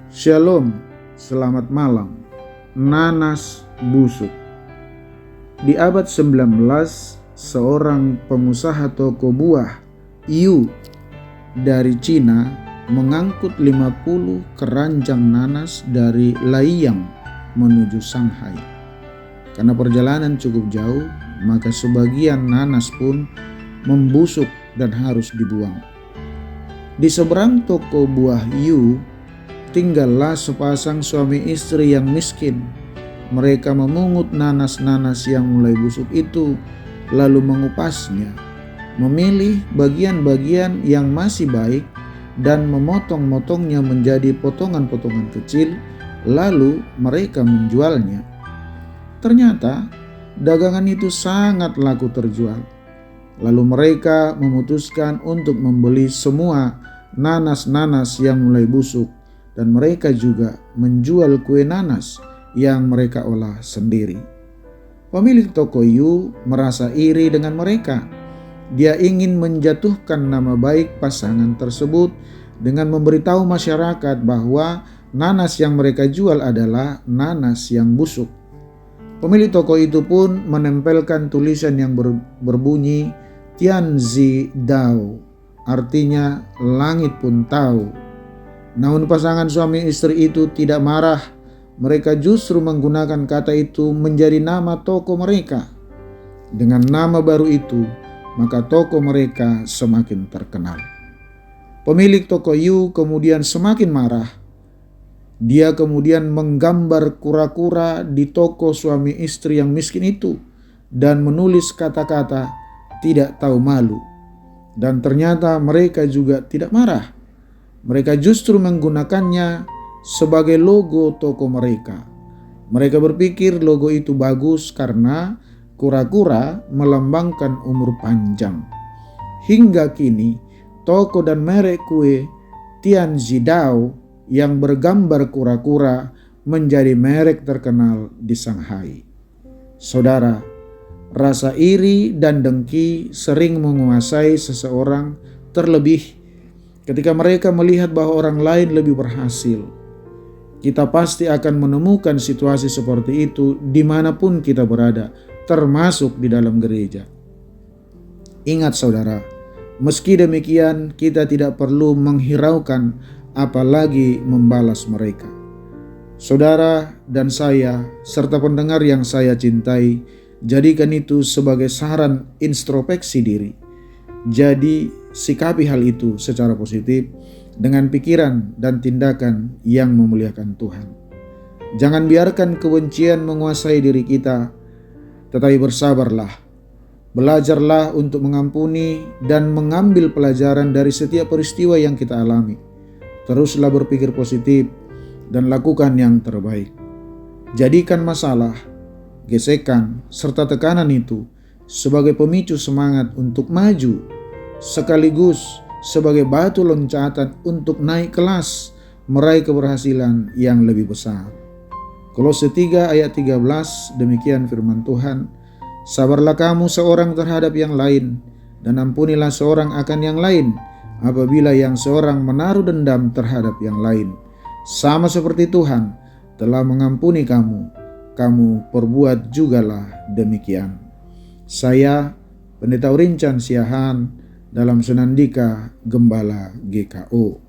Shalom, selamat malam. Nanas busuk. Di abad 19, seorang pengusaha toko buah Yu dari Cina mengangkut 50 keranjang nanas dari Laiyang menuju Shanghai. Karena perjalanan cukup jauh, maka sebagian nanas pun membusuk dan harus dibuang. Di seberang toko buah Yu tinggallah sepasang suami istri yang miskin. Mereka memungut nanas-nanas yang mulai busuk itu, lalu mengupasnya, memilih bagian-bagian yang masih baik dan memotong-motongnya menjadi potongan-potongan kecil, lalu mereka menjualnya. Ternyata dagangan itu sangat laku terjual. Lalu mereka memutuskan untuk membeli semua nanas-nanas yang mulai busuk, dan mereka juga menjual kue nanas yang mereka olah sendiri. Pemilik toko Yu merasa iri dengan mereka. Dia ingin menjatuhkan nama baik pasangan tersebut dengan memberitahu masyarakat bahwa nanas yang mereka jual adalah nanas yang busuk. Pemilik toko itu pun menempelkan tulisan yang berbunyi Tianzi Dao, artinya langit pun tahu. Namun pasangan suami istri itu tidak marah. Mereka justru menggunakan kata itu menjadi nama toko mereka. Dengan nama baru itu, maka toko mereka semakin terkenal. Pemilik toko Yu kemudian semakin marah. Dia kemudian menggambar kura-kura di toko suami istri yang miskin itu dan menulis kata-kata tidak tahu malu. Dan ternyata mereka juga tidak marah. Mereka justru menggunakannya sebagai logo toko mereka. Mereka berpikir logo itu bagus karena kura-kura melambangkan umur panjang. Hingga kini, toko dan merek kue Tianzi Dao yang bergambar kura-kura menjadi merek terkenal di Shanghai. Saudara, rasa iri dan dengki sering menguasai seseorang, terlebih ketika mereka melihat bahwa orang lain lebih berhasil. Kita pasti akan menemukan situasi seperti itu dimanapun kita berada, termasuk di dalam gereja. Ingat saudara, meski demikian kita tidak perlu menghiraukan apalagi membalas mereka. Saudara dan saya, serta pendengar yang saya cintai, jadikan itu sebagai saran introspeksi diri. Jadi sikapi hal itu secara positif dengan pikiran dan tindakan yang memuliakan Tuhan. Jangan biarkan kebencian menguasai diri kita, tetapi bersabarlah. Belajarlah untuk mengampuni dan mengambil pelajaran dari setiap peristiwa yang kita alami. Teruslah berpikir positif dan lakukan yang terbaik. Jadikan masalah, gesekan, serta tekanan itu sebagai pemicu semangat untuk maju, sekaligus sebagai batu loncatan untuk naik kelas, meraih keberhasilan yang lebih besar. Kolose 3 ayat 13, demikian firman Tuhan. Sabarlah kamu seorang terhadap yang lain, dan ampunilah seorang akan yang lain, apabila yang seorang menaruh dendam terhadap yang lain. Sama seperti Tuhan telah mengampuni kamu, kamu perbuat jugalah demikian. Saya, Pendeta Urincan Siahaan, dalam Senandika Gembala GKO.